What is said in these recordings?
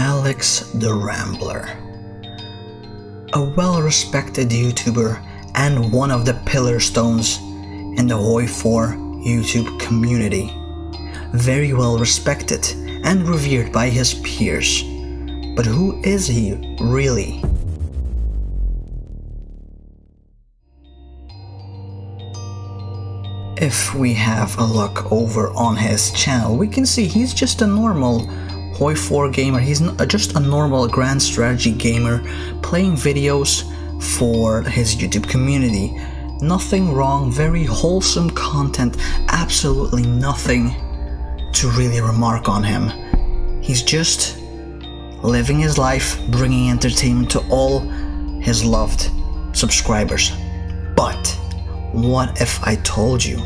Alex the Rambler, a well-respected YouTuber and one of the pillar stones in the Hoi4 YouTube community. Very well respected and revered by his peers. But who is he really? If we have a look over on his channel, we can see he's just a normal Hoi4 gamer. He's just a normal grand strategy gamer playing videos for his YouTube community. Nothing wrong, very wholesome content, absolutely nothing to really remark on him. He's just living his life, bringing entertainment to all his loved subscribers. But what if I told you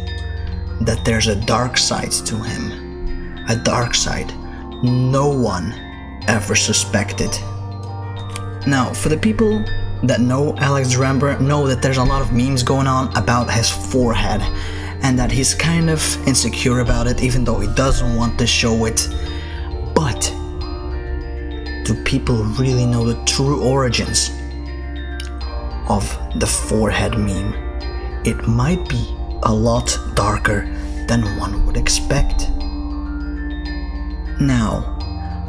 that there's a dark side to him? A dark side no one ever suspected. Now, for the people that know Alex Rambler know that there's a lot of memes going on about his forehead and that he's kind of insecure about it, even though he doesn't want to show it. But do people really know the true origins of the forehead meme? It might be a lot darker than one would expect. Now,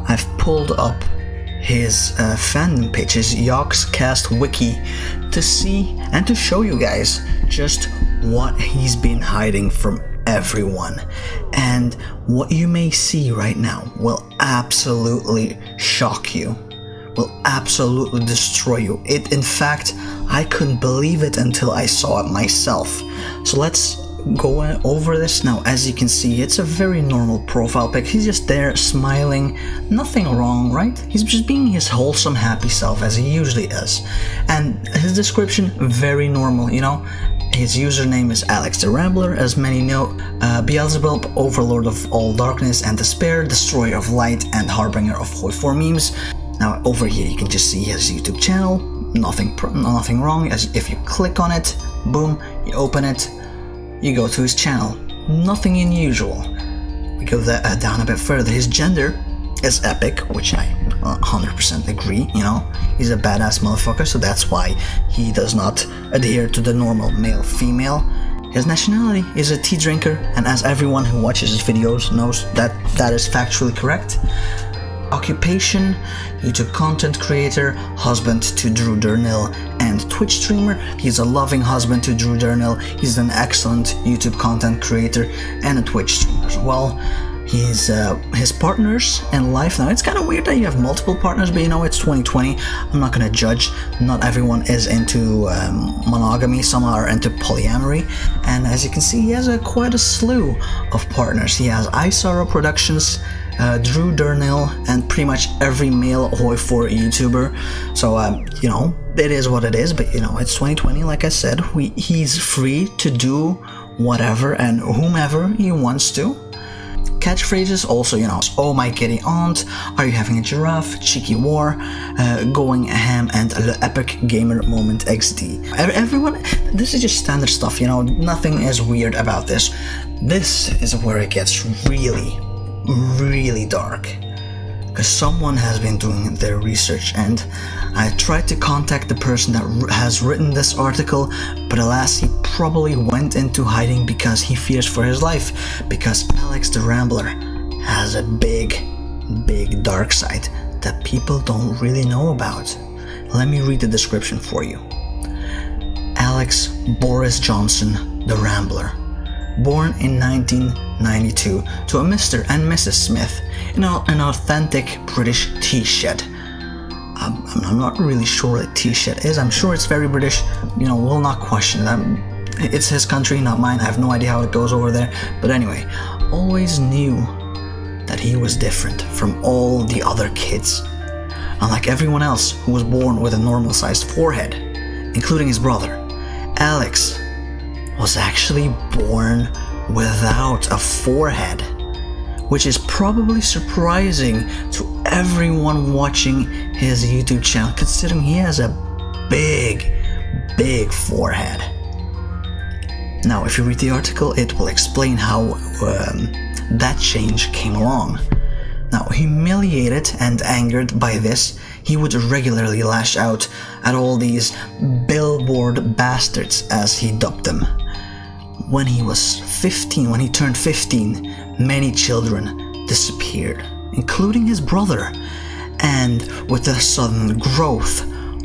I've pulled up his fandom page, his Yogscast wiki, to see and to show you guys just what he's been hiding from everyone. And what you may see right now will absolutely shock you, will absolutely destroy you. In fact, I couldn't believe it until I saw it myself. So let's go over this now. As you can see, it's a very normal profile pic. He's just there smiling, nothing wrong, right? He's just being his wholesome, happy self as he usually is. And his description, very normal, you know. His username is Alex the Rambler, as many know. Beelzebub, overlord of all darkness and despair, destroyer of light and harbinger of Hoi4 memes. Now over here you can just see his YouTube channel. Nothing wrong. As if you click on it, boom, you open it, you go to his channel. Nothing unusual. We go down a bit further. His gender is epic, which I 100% agree, you know. He's a badass motherfucker, so that's why he does not adhere to the normal male-female. His nationality is a tea drinker, and as everyone who watches his videos knows, that is factually correct. Occupation, YouTube content creator, husband to Drew Durnell, and Twitch streamer. He's a loving husband to Drew Durnell. He's an excellent YouTube content creator and a Twitch streamer as well. He's his partners in life. Now, it's kind of weird that you have multiple partners, but you know, it's 2020. I'm not gonna judge. Not everyone is into monogamy. Some are into polyamory. And as you can see, he has quite a slew of partners. He has Isara Productions, Drew Durnell, and pretty much every male Hoi4 YouTuber. So, you know, it is what it is, but you know, it's 2020, like I said. He's free to do whatever and whomever he wants to. Catchphrases also, you know, oh my kitty aunt, are you having a giraffe, cheeky war, going ham, and the epic gamer moment XD. Everyone, this is just standard stuff, you know, nothing is weird about this. This is where it gets really dark, because someone has been doing their research, and I tried to contact the person that has written this article, but alas, he probably went into hiding because he fears for his life, because Alex the Rambler has a big dark side that people don't really know about. Let me read the description for you. Alex Boris Johnson the Rambler, born in 1992 to a Mr. and Mrs. Smith in an authentic British tea shed. I'm not really sure what a tea shed is. I'm sure it's very British. You know, we'll not question it. It's his country, not mine. I have no idea how it goes over there. But anyway, always knew that he was different from all the other kids. Unlike everyone else who was born with a normal-sized forehead, including his brother, Alex was actually born without a forehead, which is probably surprising to everyone watching his YouTube channel, considering he has a big forehead. Now, if you read the article, it will explain how that change came along. Now, humiliated and angered by this, he would regularly lash out at all these billboard bastards, as he dubbed them. When he turned 15, many children disappeared, including his brother. And with the sudden growth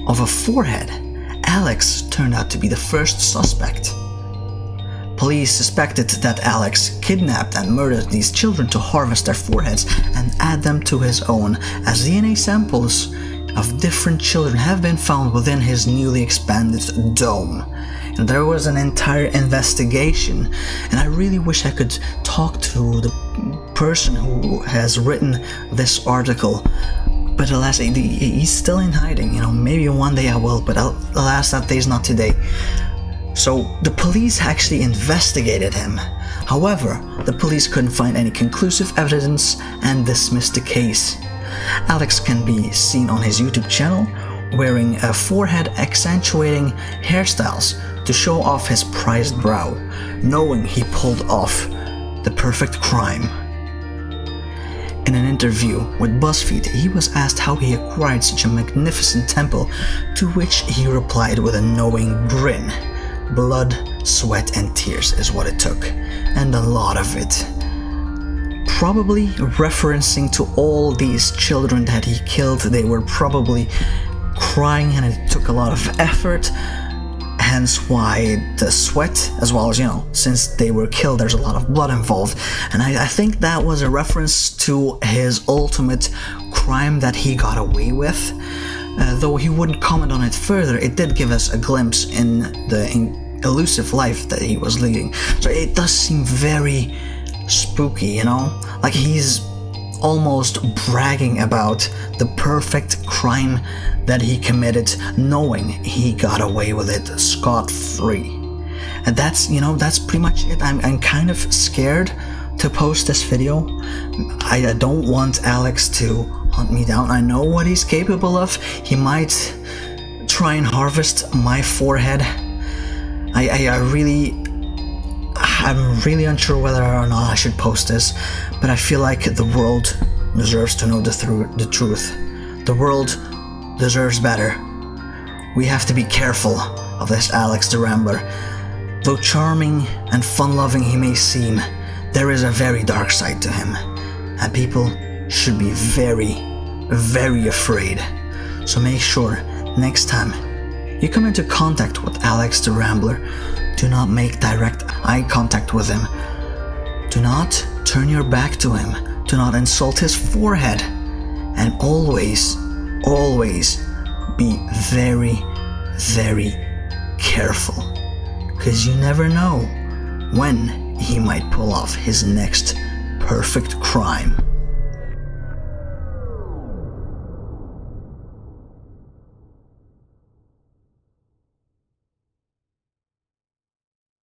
of a forehead, Alex turned out to be the first suspect. Police suspected that Alex kidnapped and murdered these children to harvest their foreheads and add them to his own, as DNA samples of different children have been found within his newly expanded dome. And there was an entire investigation, and I really wish I could talk to the person who has written this article. But alas, he's still in hiding. Maybe one day I will, but alas, that day's not today. So the police actually investigated him. However, the police couldn't find any conclusive evidence and dismissed the case. Alex can be seen on his YouTube channel wearing a forehead accentuating hairstyles to show off his prized brow, knowing he pulled off the perfect crime. In an interview with BuzzFeed, he was asked how he acquired such a magnificent temple, to which he replied with a knowing grin. Blood, sweat, and tears is what it took, and a lot of it. Probably referencing to all these children that he killed. They were probably crying and it took a lot of effort, hence why the sweat, as well as, since they were killed, there's a lot of blood involved. And I think that was a reference to his ultimate crime that he got away with. Though he wouldn't comment on it further, it did give us a glimpse in the elusive life that he was leading. So it does seem very spooky, like he's almost bragging about the perfect crime that he committed, knowing he got away with it scot-free. And that's pretty much it. I'm kind of scared to post this video. I don't want Alex to hunt me down. I know what he's capable of. He might try and harvest my forehead. I'm really unsure whether or not I should post this, but I feel like the world deserves to know the truth. The world deserves better. We have to be careful of this Alex the Rambler. Though charming and fun-loving he may seem, there is a very dark side to him, and people should be very, very afraid. So make sure next time you come into contact with Alex the Rambler, do not make direct eye contact with him. Do not turn your back to him. Do not insult his forehead. And always, always be very, very careful. Because you never know when he might pull off his next perfect crime.